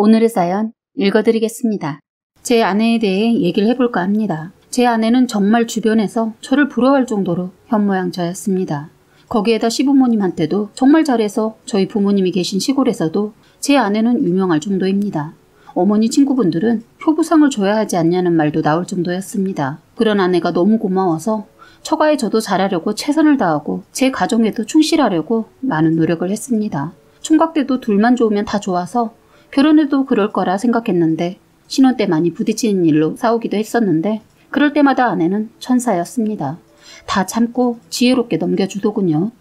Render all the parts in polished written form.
오늘의 사연 읽어드리겠습니다. 제 아내에 대해 얘기를 해볼까 합니다. 제 아내는 정말 주변에서 저를 부러워할 정도로 현모양처였습니다. 거기에다 시부모님한테도 정말 잘해서 저희 부모님이 계신 시골에서도 제 아내는 유명할 정도입니다. 어머니 친구분들은 표부상을 줘야 하지 않냐는 말도 나올 정도였습니다. 그런 아내가 너무 고마워서 처가에 저도 잘하려고 최선을 다하고 제 가정에도 충실하려고 많은 노력을 했습니다. 총각 때도 둘만 좋으면 다 좋아서 결혼해도 그럴 거라 생각했는데 신혼 때 많이 부딪히는 일로 싸우기도 했었는데 그럴 때마다 아내는 천사였습니다. 다 참고 지혜롭게 넘겨주더군요.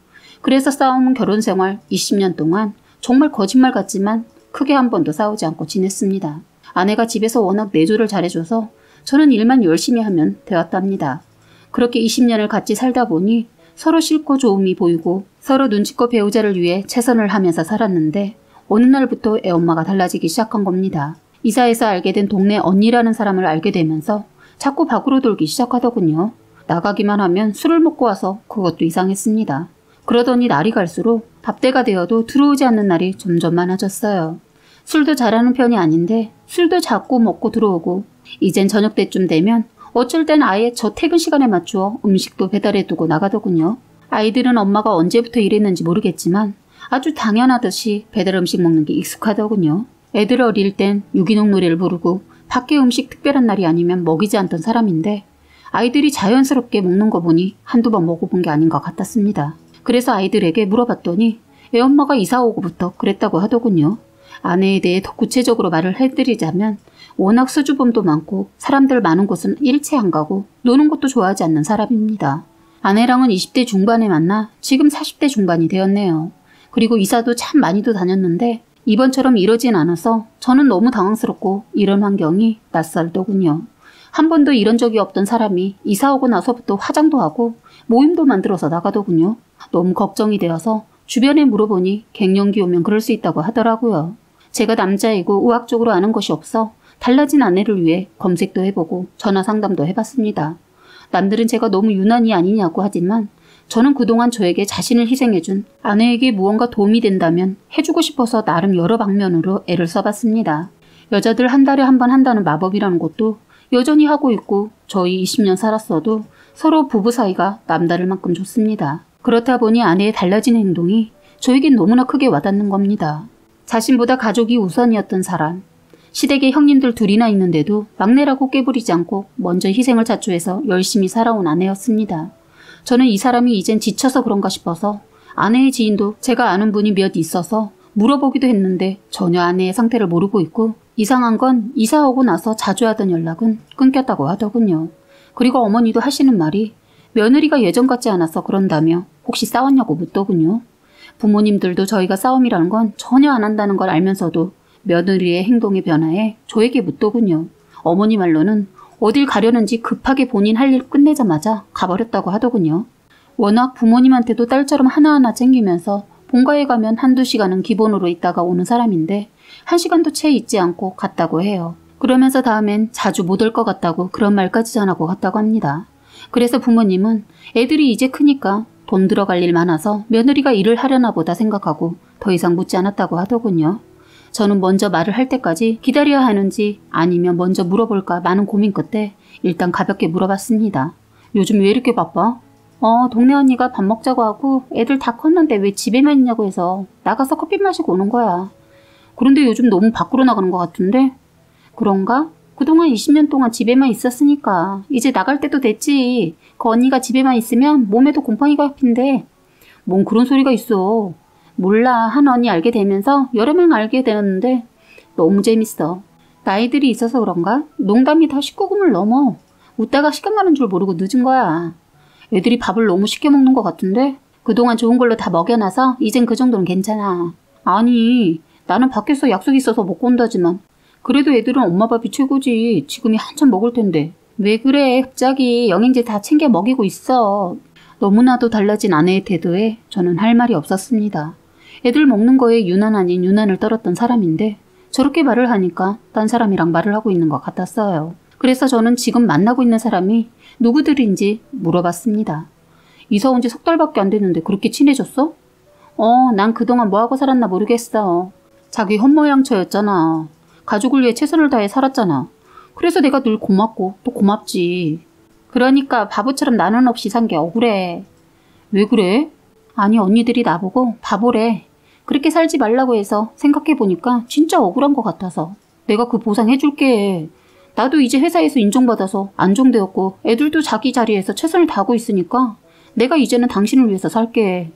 그래서 쌓아온 결혼 생활 20년 동안 정말 거짓말 같지만 크게 한 번도 싸우지 않고 지냈습니다. 아내가 집에서 워낙 내조를 잘해줘서 저는 일만 열심히 하면 되었답니다. 그렇게 20년을 같이 살다 보니 서로 싫고 좋음이 보이고 서로 눈치껏 배우자를 위해 최선을 하면서 살았는데 어느 날부터 애엄마가 달라지기 시작한 겁니다. 이사해서 알게 된 동네 언니라는 사람을 알게 되면서 자꾸 밖으로 돌기 시작하더군요. 나가기만 하면 술을 먹고 와서 그것도 이상했습니다. 그러더니 날이 갈수록 밥때가 되어도 들어오지 않는 날이 점점 많아졌어요. 술도 잘하는 편이 아닌데 술도 자꾸 먹고 들어오고 이젠 저녁 때쯤 되면 어쩔 땐 아예 저 퇴근 시간에 맞추어 음식도 배달해두고 나가더군요. 아이들은 엄마가 언제부터 이랬는지 모르겠지만 아주 당연하듯이 배달 음식 먹는 게 익숙하더군요. 애들 어릴 땐 유기농 노래를 부르고 밖에 음식 특별한 날이 아니면 먹이지 않던 사람인데 아이들이 자연스럽게 먹는 거 보니 한두 번 먹어본 게 아닌 것 같았습니다. 그래서 아이들에게 물어봤더니 애엄마가 이사 오고부터 그랬다고 하더군요. 아내에 대해 더 구체적으로 말을 해드리자면 워낙 수줍음도 많고 사람들 많은 곳은 일체 안 가고 노는 것도 좋아하지 않는 사람입니다. 아내랑은 20대 중반에 만나 지금 40대 중반이 되었네요. 그리고 이사도 참 많이도 다녔는데 이번처럼 이러진 않아서 저는 너무 당황스럽고 이런 환경이 낯설더군요. 한 번도 이런 적이 없던 사람이 이사 오고 나서부터 화장도 하고 모임도 만들어서 나가더군요. 너무 걱정이 되어서 주변에 물어보니 갱년기 오면 그럴 수 있다고 하더라고요. 제가 남자이고 의학적으로 아는 것이 없어 달라진 아내를 위해 검색도 해보고 전화 상담도 해봤습니다. 남들은 제가 너무 유난이 아니냐고 하지만 저는 그동안 저에게 자신을 희생해준 아내에게 무언가 도움이 된다면 해주고 싶어서 나름 여러 방면으로 애를 써봤습니다. 여자들 한 달에 한 번 한다는 마법이라는 것도 여전히 하고 있고 저희 20년 살았어도 서로 부부 사이가 남다를 만큼 좋습니다. 그렇다 보니 아내의 달라진 행동이 저에겐 너무나 크게 와닿는 겁니다. 자신보다 가족이 우선이었던 사람, 시댁에 형님들 둘이나 있는데도 막내라고 깨부리지 않고 먼저 희생을 자초해서 열심히 살아온 아내였습니다. 저는 이 사람이 이젠 지쳐서 그런가 싶어서 아내의 지인도 제가 아는 분이 몇 있어서 물어보기도 했는데 전혀 아내의 상태를 모르고 있고 이상한 건 이사 오고 나서 자주 하던 연락은 끊겼다고 하더군요. 그리고 어머니도 하시는 말이 며느리가 예전 같지 않아서 그런다며 혹시 싸웠냐고 묻더군요. 부모님들도 저희가 싸움이라는 건 전혀 안 한다는 걸 알면서도 며느리의 행동의 변화에 저에게 묻더군요. 어머니 말로는 어딜 가려는지 급하게 본인 할 일 끝내자마자 가버렸다고 하더군요. 워낙 부모님한테도 딸처럼 하나하나 챙기면서 본가에 가면 한두 시간은 기본으로 있다가 오는 사람인데 1시간도 채 있지 않고 갔다고 해요. 그러면서 다음엔 자주 못 올 것 같다고 그런 말까지 전하고 갔다고 합니다. 그래서 부모님은 애들이 이제 크니까 돈 들어갈 일 많아서 며느리가 일을 하려나 보다 생각하고 더 이상 묻지 않았다고 하더군요. 저는 먼저 말을 할 때까지 기다려야 하는지 아니면 먼저 물어볼까 많은 고민 끝에 일단 가볍게 물어봤습니다. 요즘 왜 이렇게 바빠? 동네 언니가 밥 먹자고 하고 애들 다 컸는데 왜 집에만 있냐고 해서 나가서 커피 마시고 오는 거야. 그런데 요즘 너무 밖으로 나가는 것 같은데? 그런가? 그동안 20년 동안 집에만 있었으니까 이제 나갈 때도 됐지. 그 언니가 집에만 있으면 몸에도 곰팡이가 핀대. 뭔 그런 소리가 있어. 몰라. 한 언니 알게 되면서 여러 명 알게 되었는데 너무 재밌어. 나이들이 있어서 그런가? 농담이 다 19금을 넘어. 웃다가 시간 가는 줄 모르고 늦은 거야. 애들이 밥을 너무 쉽게 먹는 것 같은데? 그동안 좋은 걸로 다 먹여놔서 이젠 그 정도는 괜찮아. 아니, 나는 밖에서 약속 있어서 먹고 온다지만 그래도 애들은 엄마 밥이 최고지. 지금이 한참 먹을 텐데. 왜 그래? 갑자기 영양제 다 챙겨 먹이고 있어. 너무나도 달라진 아내의 태도에 저는 할 말이 없었습니다. 애들 먹는 거에 유난 아닌 유난을 떨었던 사람인데 저렇게 말을 하니까 딴 사람이랑 말을 하고 있는 것 같았어요. 그래서 저는 지금 만나고 있는 사람이 누구들인지 물어봤습니다. 이사 온 지 3달밖에 안 됐는데 그렇게 친해졌어? 난 그동안 뭐하고 살았나 모르겠어. 자기 헛모양처였잖아. 가족을 위해 최선을 다해 살았잖아. 그래서 내가 늘 고맙고 또 고맙지. 그러니까 바보처럼 나는 없이 산 게 억울해. 왜 그래? 아니 언니들이 나보고 바보래. 그렇게 살지 말라고 해서 생각해보니까 진짜 억울한 것 같아서. 내가 그 보상해줄게. 나도 이제 회사에서 인정받아서 안정되었고 애들도 자기 자리에서 최선을 다하고 있으니까 내가 이제는 당신을 위해서 살게.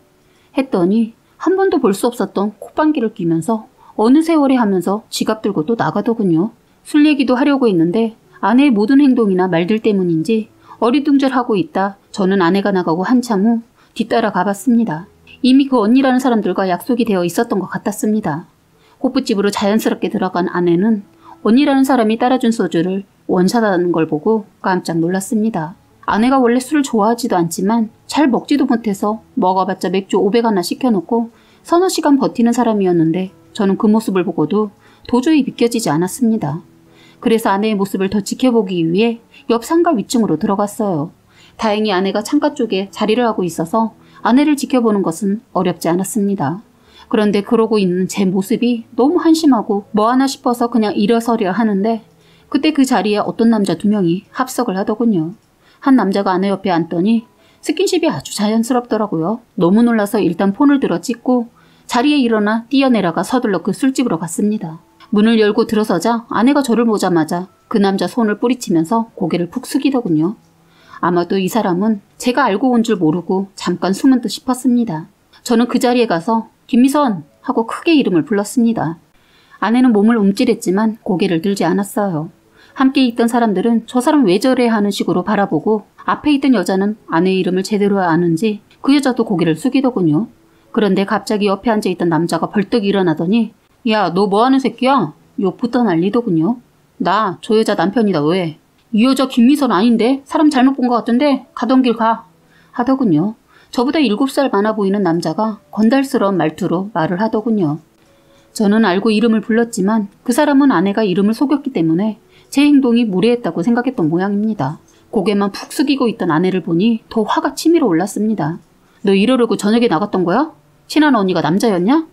했더니 한 번도 볼 수 없었던 콧방귀를 끼면서 어느 세월에 하면서 지갑 들고 또 나가더군요. 술 얘기도 하려고 했는데 아내의 모든 행동이나 말들 때문인지 어리둥절하고 있다 저는 아내가 나가고 한참 후 뒤따라 가봤습니다. 이미 그 언니라는 사람들과 약속이 되어 있었던 것 같았습니다. 호프집으로 자연스럽게 들어간 아내는 언니라는 사람이 따라준 소주를 원샷하는 걸 보고 깜짝 놀랐습니다. 아내가 원래 술을 좋아하지도 않지만 잘 먹지도 못해서 먹어봤자 맥주 500 시켜놓고 서너 시간 버티는 사람이었는데 저는 그 모습을 보고도 도저히 믿겨지지 않았습니다. 그래서 아내의 모습을 더 지켜보기 위해 옆 상가 위층으로 들어갔어요. 다행히 아내가 창가 쪽에 자리를 하고 있어서 아내를 지켜보는 것은 어렵지 않았습니다. 그런데 그러고 있는 제 모습이 너무 한심하고 뭐하나 싶어서 그냥 일어서려 하는데 그때 그 자리에 어떤 남자 2명이 합석을 하더군요. 한 남자가 아내 옆에 앉더니 스킨십이 아주 자연스럽더라고요. 너무 놀라서 일단 폰을 들어 찍고 자리에 일어나 뛰어내려가 서둘러 그 술집으로 갔습니다. 문을 열고 들어서자 아내가 저를 보자마자 그 남자 손을 뿌리치면서 고개를 푹 숙이더군요. 아마도 이 사람은 제가 알고 온 줄 모르고 잠깐 숨은 듯 싶었습니다. 저는 그 자리에 가서 김미선 하고 크게 이름을 불렀습니다. 아내는 몸을 움찔했지만 고개를 들지 않았어요. 함께 있던 사람들은 저 사람 왜 저래 하는 식으로 바라보고 앞에 있던 여자는 아내의 이름을 제대로 아는지 그 여자도 고개를 숙이더군요. 그런데 갑자기 옆에 앉아있던 남자가 벌떡 일어나더니 야, 너 뭐하는 새끼야? 욕부터 날리더군요. 나 저 여자 남편이다. 왜? 이 여자 김미선 아닌데? 사람 잘못 본 것 같은데? 가던 길 가. 하더군요. 저보다 7살 많아 보이는 남자가 건달스러운 말투로 말을 하더군요. 저는 알고 이름을 불렀지만 그 사람은 아내가 이름을 속였기 때문에 제 행동이 무례했다고 생각했던 모양입니다. 고개만 푹 숙이고 있던 아내를 보니 더 화가 치밀어 올랐습니다. 너 이러려고 저녁에 나갔던 거야? 친한 언니가 남자였냐?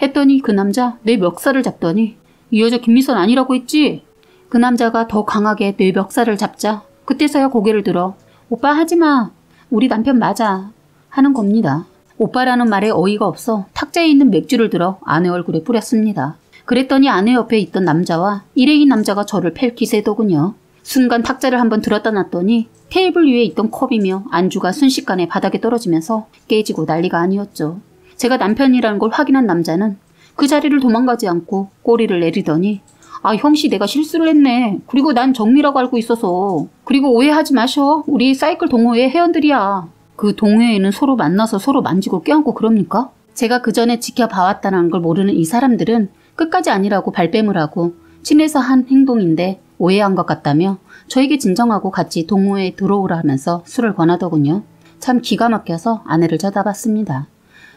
했더니 그 남자 내 멱살을 잡더니 이 여자 김미선 아니라고 했지? 그 남자가 더 강하게 내 멱살을 잡자 그때서야 고개를 들어 오빠 하지마. 우리 남편 맞아. 하는 겁니다. 오빠라는 말에 어이가 없어 탁자에 있는 맥주를 들어 아내 얼굴에 뿌렸습니다. 그랬더니 아내 옆에 있던 남자와 일회인 남자가 저를 펠기세더군요. 순간 탁자를 한번 들었다 놨더니 테이블 위에 있던 컵이며 안주가 순식간에 바닥에 떨어지면서 깨지고 난리가 아니었죠. 제가 남편이라는 걸 확인한 남자는 그 자리를 도망가지 않고 꼬리를 내리더니 아 형씨 내가 실수를 했네. 그리고 난 정미라고 알고 있어서. 그리고 오해하지 마셔. 우리 사이클 동호회 회원들이야. 그 동호회에는 서로 만나서 서로 만지고 껴안고 그럽니까? 제가 그 전에 지켜봐왔다는 걸 모르는 이 사람들은 끝까지 아니라고 발뺌을 하고 친해서 한 행동인데 오해한 것 같다며 저에게 진정하고 같이 동호회에 들어오라 하면서 술을 권하더군요. 참 기가 막혀서 아내를 쳐다봤습니다.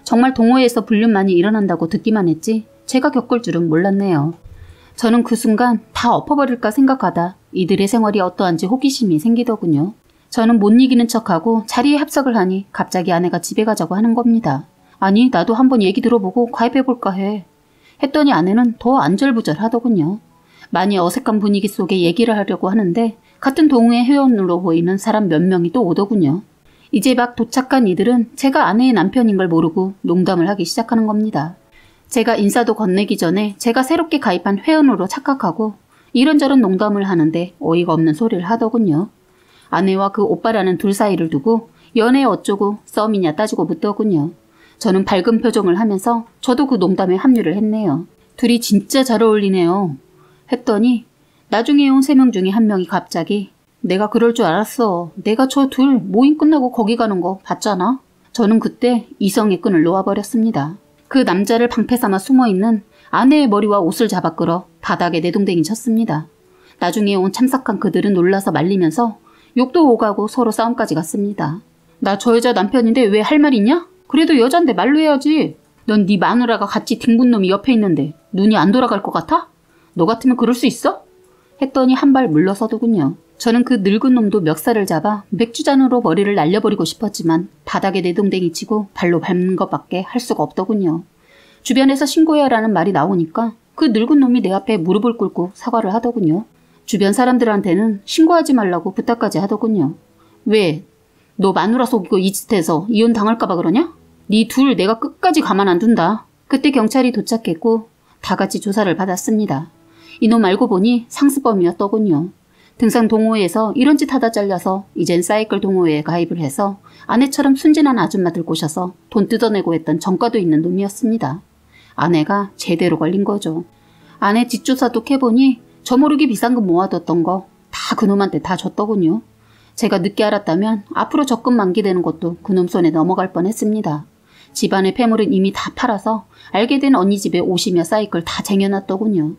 정말 동호회에서 불륜만이 일어난다고 듣기만 했지 제가 겪을 줄은 몰랐네요. 저는 그 순간 다 엎어버릴까 생각하다 이들의 생활이 어떠한지 호기심이 생기더군요. 저는 못 이기는 척하고 자리에 합석을 하니 갑자기 아내가 집에 가자고 하는 겁니다. 아니 나도 한번 얘기 들어보고 가입해볼까 해. 했더니 아내는 더 안절부절하더군요. 많이 어색한 분위기 속에 얘기를 하려고 하는데 같은 동호회 회원으로 보이는 사람 몇 명이 또 오더군요. 이제 막 도착한 이들은 제가 아내의 남편인 걸 모르고 농담을 하기 시작하는 겁니다. 제가 인사도 건네기 전에 제가 새롭게 가입한 회원으로 착각하고 이런저런 농담을 하는데 어이가 없는 소리를 하더군요. 아내와 그 오빠라는 둘 사이를 두고 연애 어쩌고 썸이냐 따지고 묻더군요. 저는 밝은 표정을 하면서 저도 그 농담에 합류를 했네요. 둘이 진짜 잘 어울리네요. 했더니 나중에 온 3명 중에 한 명이 갑자기 내가 그럴 줄 알았어. 내가 저 둘 모임 끝나고 거기 가는 거 봤잖아. 저는 그때 이성의 끈을 놓아버렸습니다. 그 남자를 방패 삼아 숨어있는 아내의 머리와 옷을 잡아 끌어 바닥에 내동댕이 쳤습니다. 나중에 온 참석한 그들은 놀라서 말리면서 욕도 오가고 서로 싸움까지 갔습니다. 나 저 여자 남편인데 왜 할 말 있냐? 그래도 여잔데 말로 해야지. 넌 네 마누라가 같이 뒹군 놈이 옆에 있는데 눈이 안 돌아갈 것 같아? 너 같으면 그럴 수 있어? 했더니 한 발 물러서더군요. 저는 그 늙은 놈도 멱살을 잡아 맥주잔으로 머리를 날려버리고 싶었지만 바닥에 내동댕이 치고 발로 밟는 것밖에 할 수가 없더군요. 주변에서 신고해라는 말이 나오니까 그 늙은 놈이 내 앞에 무릎을 꿇고 사과를 하더군요. 주변 사람들한테는 신고하지 말라고 부탁까지 하더군요. 왜? 너 마누라 속이고 이 짓해서 이혼 당할까봐 그러냐? 네 둘 내가 끝까지 가만 안 둔다. 그때 경찰이 도착했고 다 같이 조사를 받았습니다. 이놈 알고 보니 상습범이었더군요. 등산 동호회에서 이런 짓 하다 잘려서 이젠 사이클 동호회에 가입을 해서 아내처럼 순진한 아줌마들 꼬셔서 돈 뜯어내고 했던 전과도 있는 놈이었습니다. 아내가 제대로 걸린 거죠. 아내 뒷조사도 해보니 저 모르게 비상금 모아뒀던 거 다 그놈한테 다 줬더군요. 제가 늦게 알았다면 앞으로 적금 만기되는 것도 그놈 손에 넘어갈 뻔했습니다. 집안의 폐물은 이미 다 팔아서 알게 된 언니 집에 옷이며 사이클 다 쟁여놨더군요.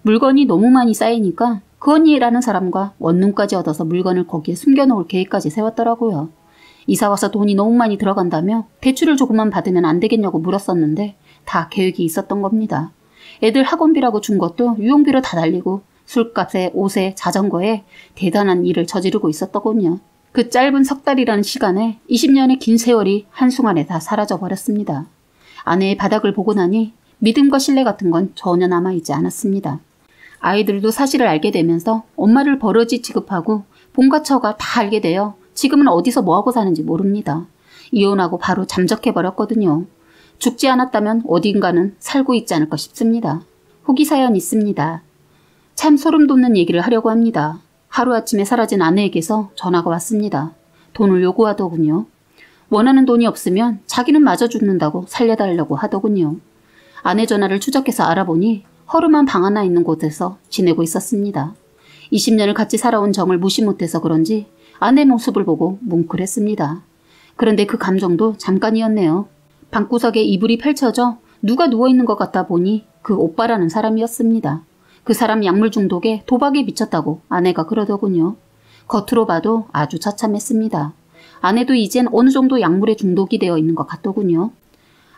물건이 너무 많이 쌓이니까 그 언니라는 사람과 원룸까지 얻어서 물건을 거기에 숨겨놓을 계획까지 세웠더라고요. 이사와서 돈이 너무 많이 들어간다며 대출을 조금만 받으면 안 되겠냐고 물었었는데 다 계획이 있었던 겁니다. 애들 학원비라고 준 것도 유용비로 다 날리고 술값에 옷에 자전거에 대단한 일을 저지르고 있었더군요. 그 짧은 석 달이라는 시간에 20년의 긴 세월이 한순간에 다 사라져버렸습니다. 아내의 바닥을 보고 나니 믿음과 신뢰 같은 건 전혀 남아있지 않았습니다. 아이들도 사실을 알게 되면서 엄마를 버러지 취급하고 본가 처가 다 알게 되어 지금은 어디서 뭐하고 사는지 모릅니다. 이혼하고 바로 잠적해버렸거든요. 죽지 않았다면 어딘가는 살고 있지 않을까 싶습니다. 후기 사연 있습니다. 참 소름 돋는 얘기를 하려고 합니다. 하루아침에 사라진 아내에게서 전화가 왔습니다. 돈을 요구하더군요. 원하는 돈이 없으면 자기는 마저 죽는다고 살려달라고 하더군요. 아내 전화를 추적해서 알아보니 허름한 방 하나 있는 곳에서 지내고 있었습니다. 20년을 같이 살아온 정을 무시 못해서 그런지 아내 모습을 보고 뭉클했습니다. 그런데 그 감정도 잠깐이었네요. 방구석에 이불이 펼쳐져 누가 누워있는 것 같다 보니 그 오빠라는 사람이었습니다. 그 사람 약물 중독에 도박에 미쳤다고 아내가 그러더군요. 겉으로 봐도 아주 처참했습니다. 아내도 이젠 어느 정도 약물에 중독이 되어 있는 것 같더군요.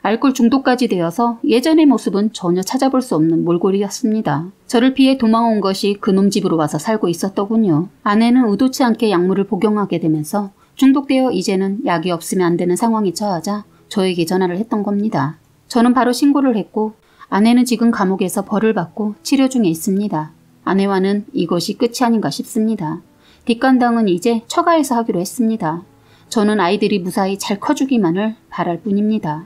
알코올 중독까지 되어서 예전의 모습은 전혀 찾아볼 수 없는 몰골이었습니다. 저를 피해 도망온 것이 그놈 집으로 와서 살고 있었더군요. 아내는 의도치 않게 약물을 복용하게 되면서 중독되어 이제는 약이 없으면 안 되는 상황에 처하자 저에게 전화를 했던 겁니다. 저는 바로 신고를 했고 아내는 지금 감옥에서 벌을 받고 치료 중에 있습니다. 아내와는 이것이 끝이 아닌가 싶습니다. 뒷감당은 이제 처가에서 하기로 했습니다. 저는 아이들이 무사히 잘 커주기만을 바랄 뿐입니다.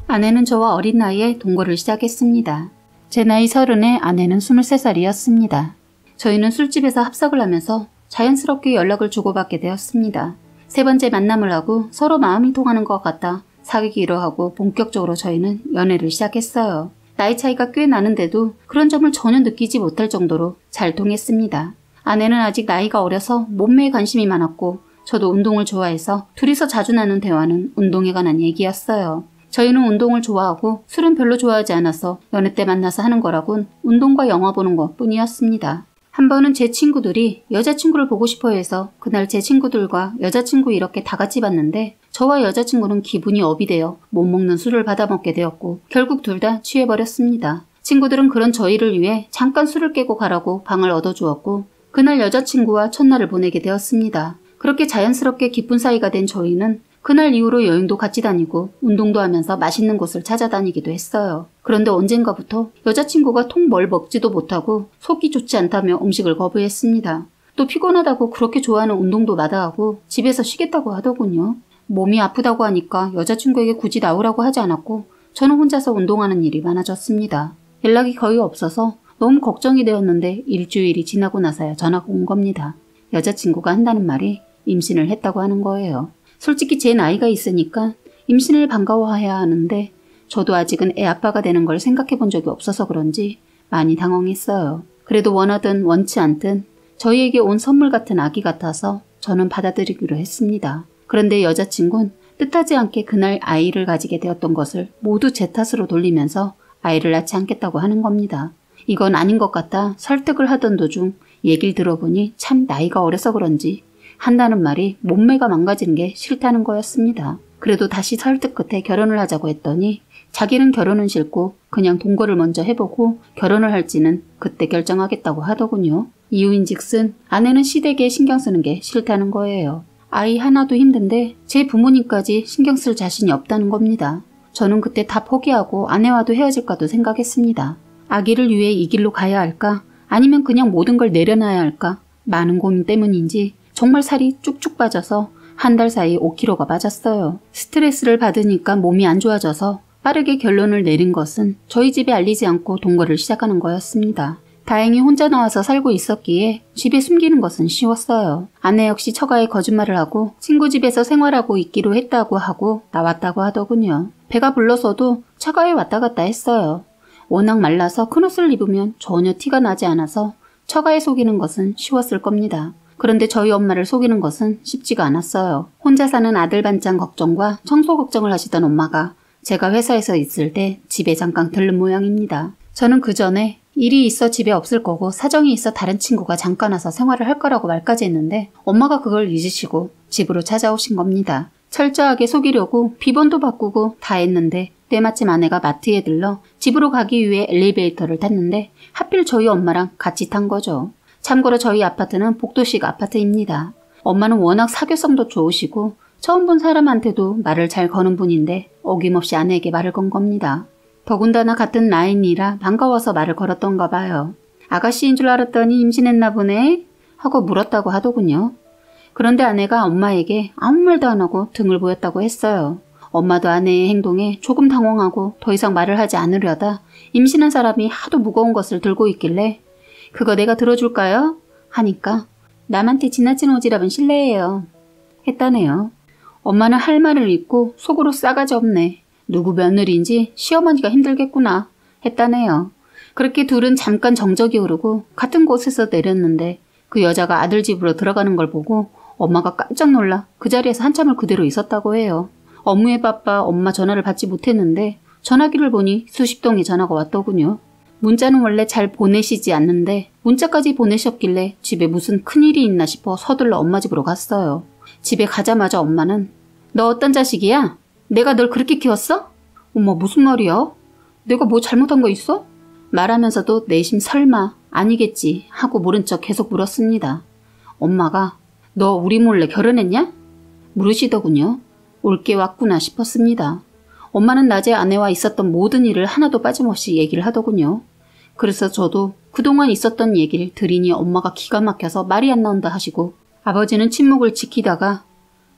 아내는 저와 어린 나이에 동거를 시작했습니다. 제 나이 30에 아내는 23살이었습니다. 저희는 술집에서 합석을 하면서 자연스럽게 연락을 주고받게 되었습니다. 세 번째 만남을 하고 서로 마음이 통하는 것 같다 사귀기로 하고 본격적으로 저희는 연애를 시작했어요. 나이 차이가 꽤 나는데도 그런 점을 전혀 느끼지 못할 정도로 잘 통했습니다. 아내는 아직 나이가 어려서 몸매에 관심이 많았고 저도 운동을 좋아해서 둘이서 자주 나눈 대화는 운동에 관한 얘기였어요. 저희는 운동을 좋아하고 술은 별로 좋아하지 않아서 연애 때 만나서 하는 거라곤 운동과 영화 보는 것 뿐이었습니다. 한 번은 제 친구들이 여자친구를 보고 싶어 해서 그날 제 친구들과 여자친구 이렇게 다 같이 봤는데 저와 여자친구는 기분이 업이 되어 못 먹는 술을 받아먹게 되었고 결국 둘 다 취해버렸습니다. 친구들은 그런 저희를 위해 잠깐 술을 깨고 가라고 방을 얻어주었고 그날 여자친구와 첫날을 보내게 되었습니다. 그렇게 자연스럽게 깊은 사이가 된 저희는 그날 이후로 여행도 같이 다니고 운동도 하면서 맛있는 곳을 찾아다니기도 했어요. 그런데 언젠가부터 여자친구가 통 뭘 먹지도 못하고 속이 좋지 않다며 음식을 거부했습니다. 또 피곤하다고 그렇게 좋아하는 운동도 마다하고 집에서 쉬겠다고 하더군요. 몸이 아프다고 하니까 여자친구에게 굳이 나오라고 하지 않았고 저는 혼자서 운동하는 일이 많아졌습니다. 연락이 거의 없어서 너무 걱정이 되었는데 일주일이 지나고 나서야 전화가 온 겁니다. 여자친구가 한다는 말이 임신을 했다고 하는 거예요. 솔직히 제 나이가 있으니까 임신을 반가워해야 하는데 저도 아직은 애 아빠가 되는 걸 생각해 본 적이 없어서 그런지 많이 당황했어요. 그래도 원하든 원치 않든 저희에게 온 선물 같은 아기 같아서 저는 받아들이기로 했습니다. 그런데 여자친구는 뜻하지 않게 그날 아이를 가지게 되었던 것을 모두 제 탓으로 돌리면서 아이를 낳지 않겠다고 하는 겁니다. 이건 아닌 것 같아 설득을 하던 도중 얘기를 들어보니 참 나이가 어려서 그런지 한다는 말이 몸매가 망가지는 게 싫다는 거였습니다. 그래도 다시 설득 끝에 결혼을 하자고 했더니 자기는 결혼은 싫고 그냥 동거를 먼저 해보고 결혼을 할지는 그때 결정하겠다고 하더군요. 이유인즉슨 아내는 시댁에 신경 쓰는 게 싫다는 거예요. 아이 하나도 힘든데 제 부모님까지 신경 쓸 자신이 없다는 겁니다. 저는 그때 다 포기하고 아내와도 헤어질까도 생각했습니다. 아기를 위해 이 길로 가야 할까? 아니면 그냥 모든 걸 내려놔야 할까? 많은 고민 때문인지 정말 살이 쭉쭉 빠져서 한 달 사이 5kg가 빠졌어요. 스트레스를 받으니까 몸이 안 좋아져서 빠르게 결론을 내린 것은 저희 집에 알리지 않고 동거를 시작하는 거였습니다. 다행히 혼자 나와서 살고 있었기에 집에 숨기는 것은 쉬웠어요. 아내 역시 처가에 거짓말을 하고 친구 집에서 생활하고 있기로 했다고 하고 나왔다고 하더군요. 배가 불러서도 처가에 왔다 갔다 했어요. 워낙 말라서 큰 옷을 입으면 전혀 티가 나지 않아서 처가에 속이는 것은 쉬웠을 겁니다. 그런데 저희 엄마를 속이는 것은 쉽지가 않았어요. 혼자 사는 아들 반찬 걱정과 청소 걱정을 하시던 엄마가 제가 회사에서 있을 때 집에 잠깐 들른 모양입니다. 저는 그 전에 일이 있어 집에 없을 거고 사정이 있어 다른 친구가 잠깐 와서 생활을 할 거라고 말까지 했는데 엄마가 그걸 잊으시고 집으로 찾아오신 겁니다. 철저하게 속이려고 비번도 바꾸고 다 했는데 때마침 아내가 마트에 들러 집으로 가기 위해 엘리베이터를 탔는데 하필 저희 엄마랑 같이 탄 거죠. 참고로 저희 아파트는 복도식 아파트입니다. 엄마는 워낙 사교성도 좋으시고 처음 본 사람한테도 말을 잘 거는 분인데 어김없이 아내에게 말을 건 겁니다. 더군다나 같은 라인이라 반가워서 말을 걸었던가 봐요. 아가씨인 줄 알았더니 임신했나 보네 하고 물었다고 하더군요. 그런데 아내가 엄마에게 아무 말도 안 하고 등을 보였다고 했어요. 엄마도 아내의 행동에 조금 당황하고 더 이상 말을 하지 않으려다 임신한 사람이 하도 무거운 것을 들고 있길래 그거 내가 들어줄까요? 하니까 남한테 지나친 오지랖은 실례예요. 했다네요. 엄마는 할 말을 잊고 속으로 싸가지 없네. 누구 며느리인지 시어머니가 힘들겠구나 했다네요. 그렇게 둘은 잠깐 정적이 흐르고 같은 곳에서 내렸는데 그 여자가 아들 집으로 들어가는 걸 보고 엄마가 깜짝 놀라 그 자리에서 한참을 그대로 있었다고 해요. 업무에 바빠 엄마 전화를 받지 못했는데 전화기를 보니 수십 통의 전화가 왔더군요. 문자는 원래 잘 보내시지 않는데 문자까지 보내셨길래 집에 무슨 큰일이 있나 싶어 서둘러 엄마 집으로 갔어요. 집에 가자마자 엄마는 너 어떤 자식이야? 내가 널 그렇게 키웠어? 엄마 무슨 말이야? 내가 뭐 잘못한 거 있어? 말하면서도 내심 설마 아니겠지 하고 모른 척 계속 물었습니다. 엄마가 너 우리 몰래 결혼했냐? 물으시더군요. 올게 왔구나 싶었습니다. 엄마는 낮에 아내와 있었던 모든 일을 하나도 빠짐없이 얘기를 하더군요. 그래서 저도 그동안 있었던 얘기를 들으니 엄마가 기가 막혀서 말이 안 나온다 하시고 아버지는 침묵을 지키다가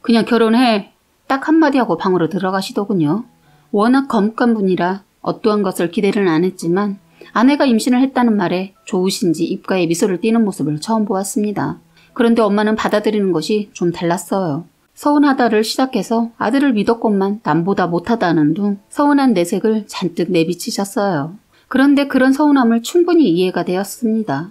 그냥 결혼해 딱 한마디 하고 방으로 들어가시더군요. 워낙 거뭇한 분이라 어떠한 것을 기대는 안 했지만 아내가 임신을 했다는 말에 좋으신지 입가에 미소를 띠는 모습을 처음 보았습니다. 그런데 엄마는 받아들이는 것이 좀 달랐어요. 서운하다를 시작해서 아들을 믿었건만 남보다 못하다는 둥 서운한 내색을 잔뜩 내비치셨어요. 그런데 그런 서운함을 충분히 이해가 되었습니다.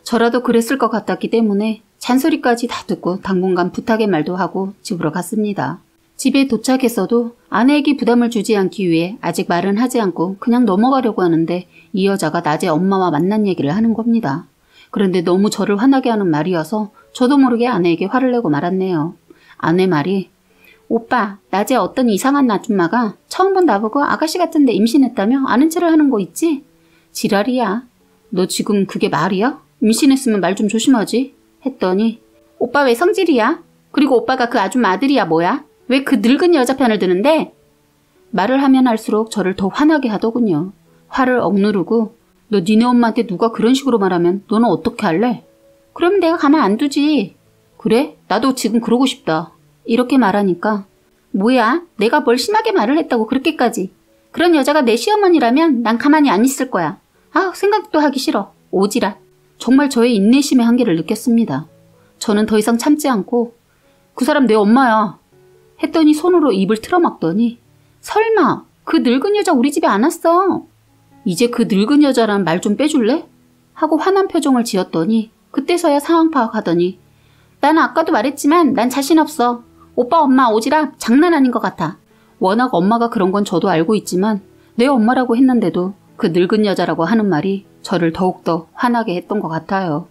저라도 그랬을 것 같았기 때문에 잔소리까지 다 듣고 당분간 부탁의 말도 하고 집으로 갔습니다. 집에 도착했어도 아내에게 부담을 주지 않기 위해 아직 말은 하지 않고 그냥 넘어가려고 하는데 이 여자가 낮에 엄마와 만난 얘기를 하는 겁니다. 그런데 너무 저를 화나게 하는 말이어서 저도 모르게 아내에게 화를 내고 말았네요. 아내 말이 오빠 낮에 어떤 이상한 아줌마가 처음 본 나보고 아가씨 같은데 임신했다며 아는 체를 하는 거 있지? 지랄이야. 너 지금 그게 말이야? 임신했으면 말 좀 조심하지. 했더니 오빠 왜 성질이야? 그리고 오빠가 그 아줌마 아들이야 뭐야? 왜 그 늙은 여자 편을 드는데? 말을 하면 할수록 저를 더 화나게 하더군요. 화를 억누르고 너 니네 엄마한테 누가 그런 식으로 말하면 너는 어떻게 할래? 그러면 내가 가만 안 두지. 그래? 나도 지금 그러고 싶다. 이렇게 말하니까 뭐야? 내가 뭘 심하게 말을 했다고 그렇게까지. 그런 여자가 내 시어머니라면 난 가만히 안 있을 거야. 아, 생각도 하기 싫어. 오지랖. 정말 저의 인내심의 한계를 느꼈습니다. 저는 더 이상 참지 않고 그 사람 내 엄마야. 했더니 손으로 입을 틀어막더니 설마 그 늙은 여자 우리 집에 안 왔어. 이제 그 늙은 여자란 말 좀 빼줄래? 하고 화난 표정을 지었더니 그때서야 상황 파악하더니 나는 아까도 말했지만 난 자신 없어. 오빠 엄마 오지랖 장난 아닌 것 같아. 워낙 엄마가 그런 건 저도 알고 있지만 내 엄마라고 했는데도 그 늙은 여자라고 하는 말이 저를 더욱더 화나게 했던 것 같아요.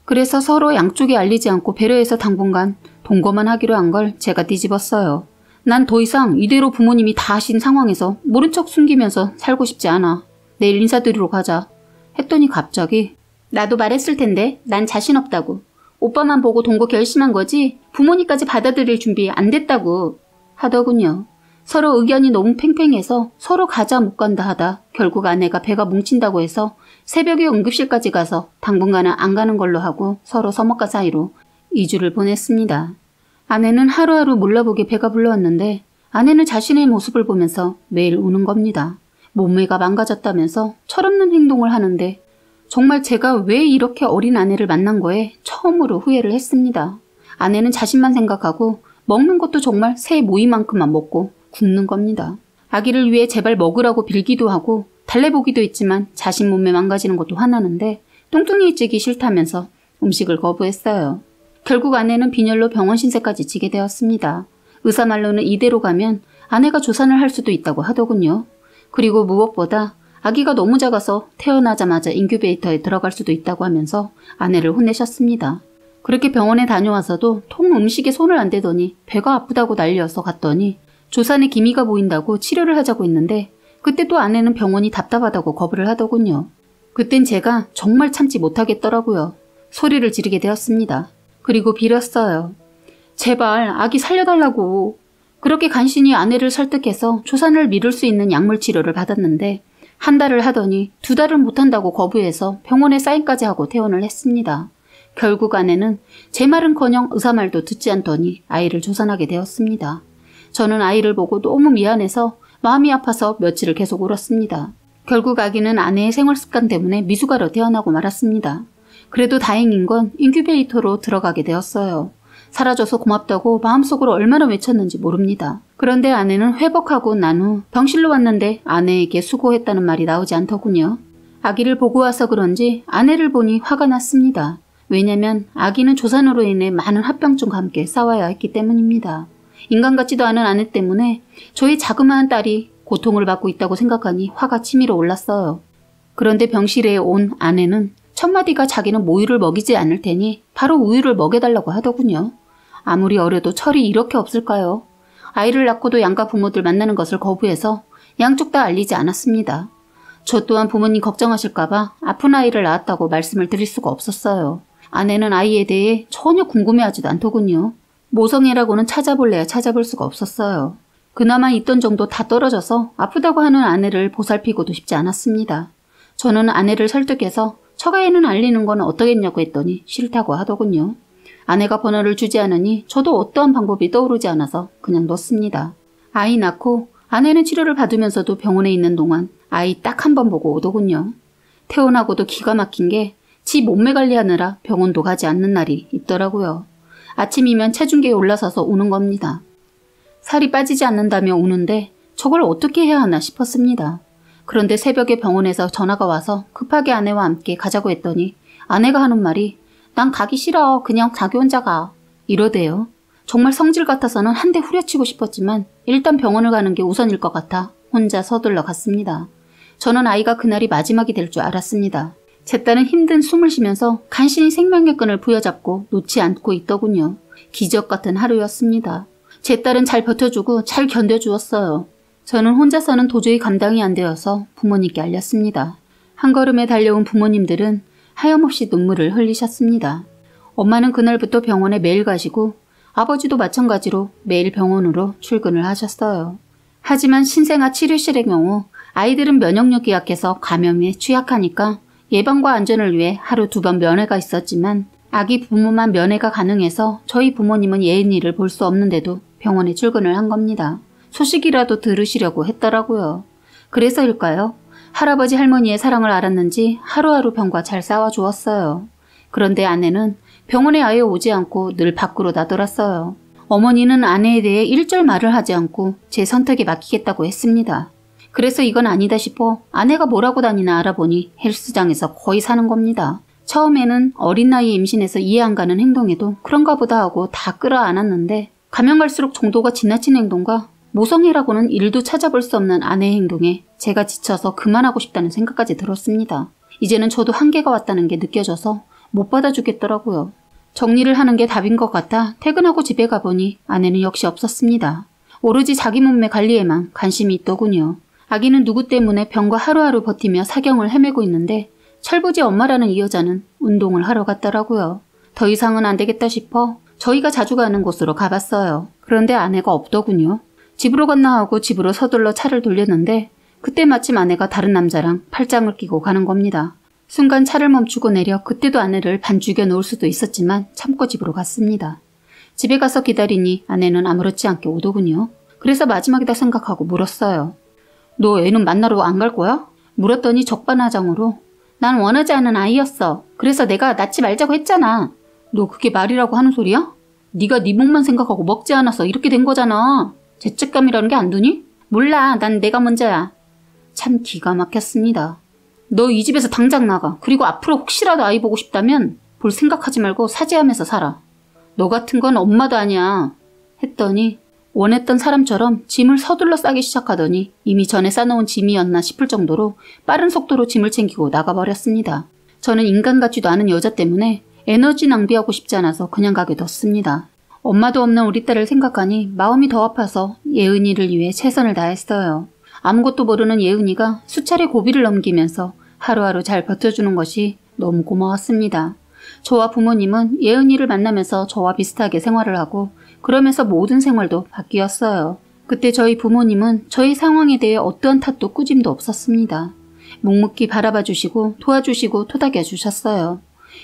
그래서 서로 양쪽에 알리지 않고 배려해서 당분간 동거만 하기로 한 걸 제가 뒤집었어요. 난 더 이상 이대로 부모님이 다 아신 상황에서 모른 척 숨기면서 살고 싶지 않아. 내일 인사드리러 가자. 했더니 갑자기 나도 말했을 텐데 난 자신 없다고. 오빠만 보고 동거 결심한 거지 부모님까지 받아들일 준비 안 됐다고 하더군요. 서로 의견이 너무 팽팽해서 서로 가자 못 간다 하다 결국 아내가 배가 뭉친다고 해서 새벽에 응급실까지 가서 당분간은 안 가는 걸로 하고 서로 서먹가 사이로 2주를 보냈습니다. 아내는 하루하루 몰라보게 배가 불러왔는데 아내는 자신의 모습을 보면서 매일 우는 겁니다. 몸매가 망가졌다면서 철없는 행동을 하는데 정말 제가 왜 이렇게 어린 아내를 만난 거에 처음으로 후회를 했습니다. 아내는 자신만 생각하고 먹는 것도 정말 새 모이만큼만 먹고 굶는 겁니다. 아기를 위해 제발 먹으라고 빌기도 하고 달래보기도 했지만 자신 몸매 망가지는 것도 화나는데 뚱뚱해지기 싫다면서 음식을 거부했어요. 결국 아내는 빈혈로 병원 신세까지 지게 되었습니다. 의사 말로는 이대로 가면 아내가 조산을 할 수도 있다고 하더군요. 그리고 무엇보다 아기가 너무 작아서 태어나자마자 인큐베이터에 들어갈 수도 있다고 하면서 아내를 혼내셨습니다. 그렇게 병원에 다녀와서도 통 음식에 손을 안 대더니 배가 아프다고 난리여서 갔더니 조산에 기미가 보인다고 치료를 하자고 했는데 그때 또 아내는 병원이 답답하다고 거부를 하더군요. 그땐 제가 정말 참지 못하겠더라고요. 소리를 지르게 되었습니다. 그리고 빌었어요. 제발 아기 살려달라고. 그렇게 간신히 아내를 설득해서 조산을 미룰 수 있는 약물 치료를 받았는데 한 달을 하더니 2달은 못한다고 거부해서 병원에 사인까지 하고 퇴원을 했습니다. 결국 아내는 제 말은커녕 의사 말도 듣지 않더니 아이를 조산하게 되었습니다. 저는 아이를 보고 너무 미안해서 마음이 아파서 며칠을 계속 울었습니다. 결국 아기는 아내의 생활 습관 때문에 미숙아로 태어나고 말았습니다. 그래도 다행인 건 인큐베이터로 들어가게 되었어요. 사라져서 고맙다고 마음속으로 얼마나 외쳤는지 모릅니다. 그런데 아내는 회복하고 난 후 병실로 왔는데 아내에게 수고했다는 말이 나오지 않더군요. 아기를 보고 와서 그런지 아내를 보니 화가 났습니다. 왜냐면 아기는 조산으로 인해 많은 합병증과 함께 싸워야 했기 때문입니다. 인간 같지도 않은 아내 때문에 저희 자그마한 딸이 고통을 받고 있다고 생각하니 화가 치밀어 올랐어요. 그런데 병실에 온 아내는 첫마디가 자기는 모유를 먹이지 않을 테니 바로 우유를 먹여달라고 하더군요. 아무리 어려도 철이 이렇게 없을까요? 아이를 낳고도 양가 부모들 만나는 것을 거부해서 양쪽 다 알리지 않았습니다. 저 또한 부모님 걱정하실까봐 아픈 아이를 낳았다고 말씀을 드릴 수가 없었어요. 아내는 아이에 대해 전혀 궁금해하지도 않더군요. 모성애라고는 찾아볼래야 찾아볼 수가 없었어요. 그나마 있던 정도 다 떨어져서 아프다고 하는 아내를 보살피고도 싶지 않았습니다. 저는 아내를 설득해서 처가에는 알리는 건 어떠겠냐고 했더니 싫다고 하더군요. 아내가 번호를 주지 않으니 저도 어떠한 방법이 떠오르지 않아서 그냥 뒀습니다. 아이 낳고 아내는 치료를 받으면서도 병원에 있는 동안 아이 딱 한 번 보고 오더군요. 퇴원하고도 기가 막힌 게 지 몸매 관리하느라 병원도 가지 않는 날이 있더라고요. 아침이면 체중계에 올라서서 우는 겁니다. 살이 빠지지 않는다며 우는데 저걸 어떻게 해야 하나 싶었습니다. 그런데 새벽에 병원에서 전화가 와서 급하게 아내와 함께 가자고 했더니 아내가 하는 말이 난 가기 싫어. 그냥 자기 혼자 가. 이러대요. 정말 성질 같아서는 한 대 후려치고 싶었지만 일단 병원을 가는 게 우선일 것 같아 혼자 서둘러 갔습니다. 저는 아이가 그날이 마지막이 될 줄 알았습니다. 제 딸은 힘든 숨을 쉬면서 간신히 생명의 끈을 부여잡고 놓지 않고 있더군요. 기적 같은 하루였습니다. 제 딸은 잘 버텨주고 잘 견뎌주었어요. 저는 혼자서는 도저히 감당이 안 되어서 부모님께 알렸습니다. 한 걸음에 달려온 부모님들은 하염없이 눈물을 흘리셨습니다. 엄마는 그날부터 병원에 매일 가시고 아버지도 마찬가지로 매일 병원으로 출근을 하셨어요. 하지만 신생아 치료실의 경우 아이들은 면역력이 약해서 감염에 취약하니까 예방과 안전을 위해 하루 2번 면회가 있었지만 아기 부모만 면회가 가능해서 저희 부모님은 예은이를 볼 수 없는데도 병원에 출근을 한 겁니다. 소식이라도 들으시려고 했더라고요. 그래서일까요? 할아버지 할머니의 사랑을 알았는지 하루하루 병과 잘 싸워주었어요. 그런데 아내는 병원에 아예 오지 않고 늘 밖으로 나돌았어요. 어머니는 아내에 대해 일절 말을 하지 않고 제 선택에 맡기겠다고 했습니다. 그래서 이건 아니다 싶어 아내가 뭐라고 다니나 알아보니 헬스장에서 거의 사는 겁니다. 처음에는 어린 나이에 임신해서 이해 안 가는 행동에도 그런가 보다 하고 다 끌어안았는데 가면 갈수록 정도가 지나친 행동과 모성애라고는 일도 찾아볼 수 없는 아내의 행동에 제가 지쳐서 그만하고 싶다는 생각까지 들었습니다. 이제는 저도 한계가 왔다는 게 느껴져서 못 받아주겠더라고요. 정리를 하는 게 답인 것 같아 퇴근하고 집에 가보니 아내는 역시 없었습니다. 오로지 자기 몸매 관리에만 관심이 있더군요. 아기는 누구 때문에 병과 하루하루 버티며 사경을 헤매고 있는데 철부지 엄마라는 이 여자는 운동을 하러 갔더라고요. 더 이상은 안 되겠다 싶어 저희가 자주 가는 곳으로 가봤어요. 그런데 아내가 없더군요. 집으로 갔나 하고 집으로 서둘러 차를 돌렸는데 그때 마침 아내가 다른 남자랑 팔짱을 끼고 가는 겁니다. 순간 차를 멈추고 내려 그때도 아내를 반죽여 놓을 수도 있었지만 참고 집으로 갔습니다. 집에 가서 기다리니 아내는 아무렇지 않게 오더군요. 그래서 마지막이다 생각하고 물었어요. 너 애는 만나러 안 갈 거야? 물었더니 적반하장으로 난 원하지 않은 아이였어. 그래서 내가 낳지 말자고 했잖아. 너 그게 말이라고 하는 소리야? 네가 네 몸만 생각하고 먹지 않아서 이렇게 된 거잖아. 죄책감이라는 게 안 드니? 몰라. 난 내가 먼저야. 참 기가 막혔습니다. 너 이 집에서 당장 나가. 그리고 앞으로 혹시라도 아이 보고 싶다면 볼 생각하지 말고 사죄하면서 살아. 너 같은 건 엄마도 아니야. 했더니 원했던 사람처럼 짐을 서둘러 싸기 시작하더니 이미 전에 싸놓은 짐이었나 싶을 정도로 빠른 속도로 짐을 챙기고 나가버렸습니다. 저는 인간 같지도 않은 여자 때문에 에너지 낭비하고 싶지 않아서 그냥 가게 뒀습니다. 엄마도 없는 우리 딸을 생각하니 마음이 더 아파서 예은이를 위해 최선을 다했어요. 아무것도 모르는 예은이가 수차례 고비를 넘기면서 하루하루 잘 버텨주는 것이 너무 고마웠습니다. 저와 부모님은 예은이를 만나면서 저와 비슷하게 생활을 하고 그러면서 모든 생활도 바뀌었어요. 그때 저희 부모님은 저희 상황에 대해 어떠한 탓도 꾸짐도 없었습니다. 묵묵히 바라봐 주시고 도와주시고 토닥여 주셨어요.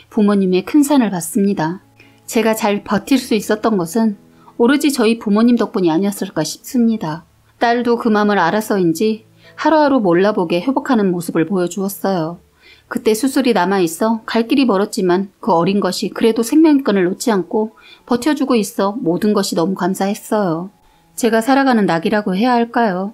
부모님의 큰 산을 봤습니다. 제가 잘 버틸 수 있었던 것은 오로지 저희 부모님 덕분이 아니었을까 싶습니다. 딸도 그 마음을 알아서인지 하루하루 몰라보게 회복하는 모습을 보여주었어요. 그때 수술이 남아있어 갈 길이 멀었지만 그 어린 것이 그래도 생명권을 놓지 않고 버텨주고 있어 모든 것이 너무 감사했어요. 제가 살아가는 낙이라고 해야 할까요?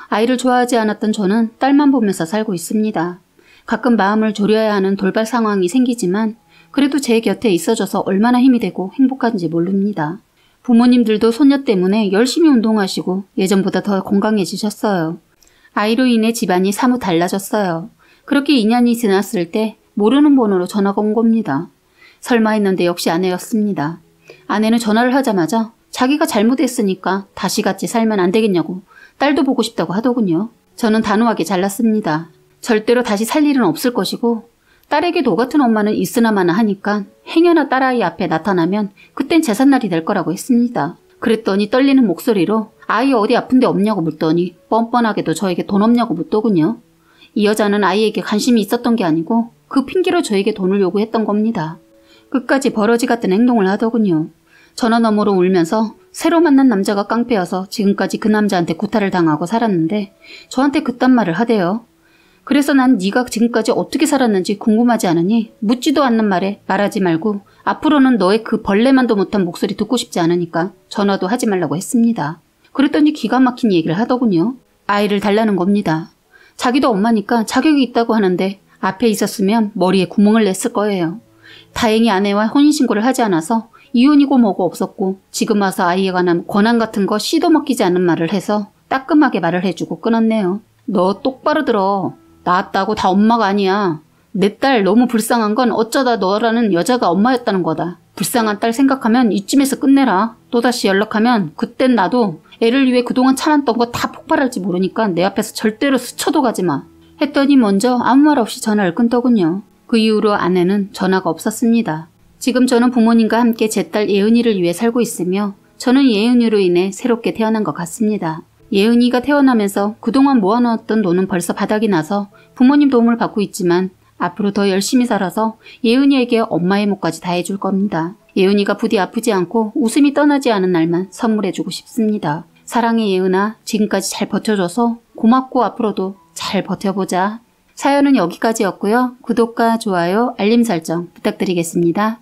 아이를 좋아하지 않았던 저는 딸만 보면서 살고 있습니다. 가끔 마음을 졸여야 하는 돌발 상황이 생기지만 그래도 제 곁에 있어줘서 얼마나 힘이 되고 행복한지 모릅니다. 부모님들도 손녀 때문에 열심히 운동하시고 예전보다 더 건강해지셨어요. 아이로 인해 집안이 사뭇 달라졌어요. 그렇게 2년이 지났을 때 모르는 번호로 전화가 온 겁니다. 설마 했는데 역시 아내였습니다. 아내는 전화를 하자마자 자기가 잘못했으니까 다시 같이 살면 안 되겠냐고 딸도 보고 싶다고 하더군요. 저는 단호하게 잘랐습니다. 절대로 다시 살 일은 없을 것이고 딸에게 너 같은 엄마는 있으나마나 하니까 행여나 딸아이 앞에 나타나면 그땐 제삿날이 될 거라고 했습니다. 그랬더니 떨리는 목소리로 아이 어디 아픈데 없냐고 묻더니 뻔뻔하게도 저에게 돈 없냐고 묻더군요. 이 여자는 아이에게 관심이 있었던 게 아니고 그 핑계로 저에게 돈을 요구했던 겁니다. 끝까지 버러지 같은 행동을 하더군요. 전화 너머로 울면서 새로 만난 남자가 깡패여서 지금까지 그 남자한테 구타를 당하고 살았는데 저한테 그딴 말을 하대요. 그래서 난 네가 지금까지 어떻게 살았는지 궁금하지 않으니 묻지도 않는 말에 말하지 말고 앞으로는 너의 그 벌레만도 못한 목소리 듣고 싶지 않으니까 전화도 하지 말라고 했습니다. 그랬더니 기가 막힌 얘기를 하더군요. 아이를 달라는 겁니다. 자기도 엄마니까 자격이 있다고 하는데 앞에 있었으면 머리에 구멍을 냈을 거예요. 다행히 아내와 혼인신고를 하지 않아서 이혼이고 뭐고 없었고 지금 와서 아이에 관한 권한 같은 거 씨도 먹히지 않는 말을 해서 따끔하게 말을 해주고 끊었네요. 너 똑바로 들어. 낳았다고 다 엄마가 아니야. 내 딸 너무 불쌍한 건 어쩌다 너라는 여자가 엄마였다는 거다. 불쌍한 딸 생각하면 이쯤에서 끝내라. 또다시 연락하면 그땐 나도 애를 위해 그동안 참았던 거 다 폭발할지 모르니까 내 앞에서 절대로 스쳐도 가지 마. 했더니 먼저 아무 말 없이 전화를 끊더군요. 그 이후로 아내는 전화가 없었습니다. 지금 저는 부모님과 함께 제 딸 예은이를 위해 살고 있으며 저는 예은이로 인해 새롭게 태어난 것 같습니다. 예은이가 태어나면서 그동안 모아놓았던 돈은 벌써 바닥이 나서 부모님 도움을 받고 있지만 앞으로 더 열심히 살아서 예은이에게 엄마의 몫까지 다 해줄 겁니다. 예은이가 부디 아프지 않고 웃음이 떠나지 않은 날만 선물해주고 싶습니다. 사랑해 예은아, 지금까지 잘 버텨줘서 고맙고 앞으로도 잘 버텨보자. 사연은 여기까지였고요. 구독과 좋아요, 알림 설정 부탁드리겠습니다.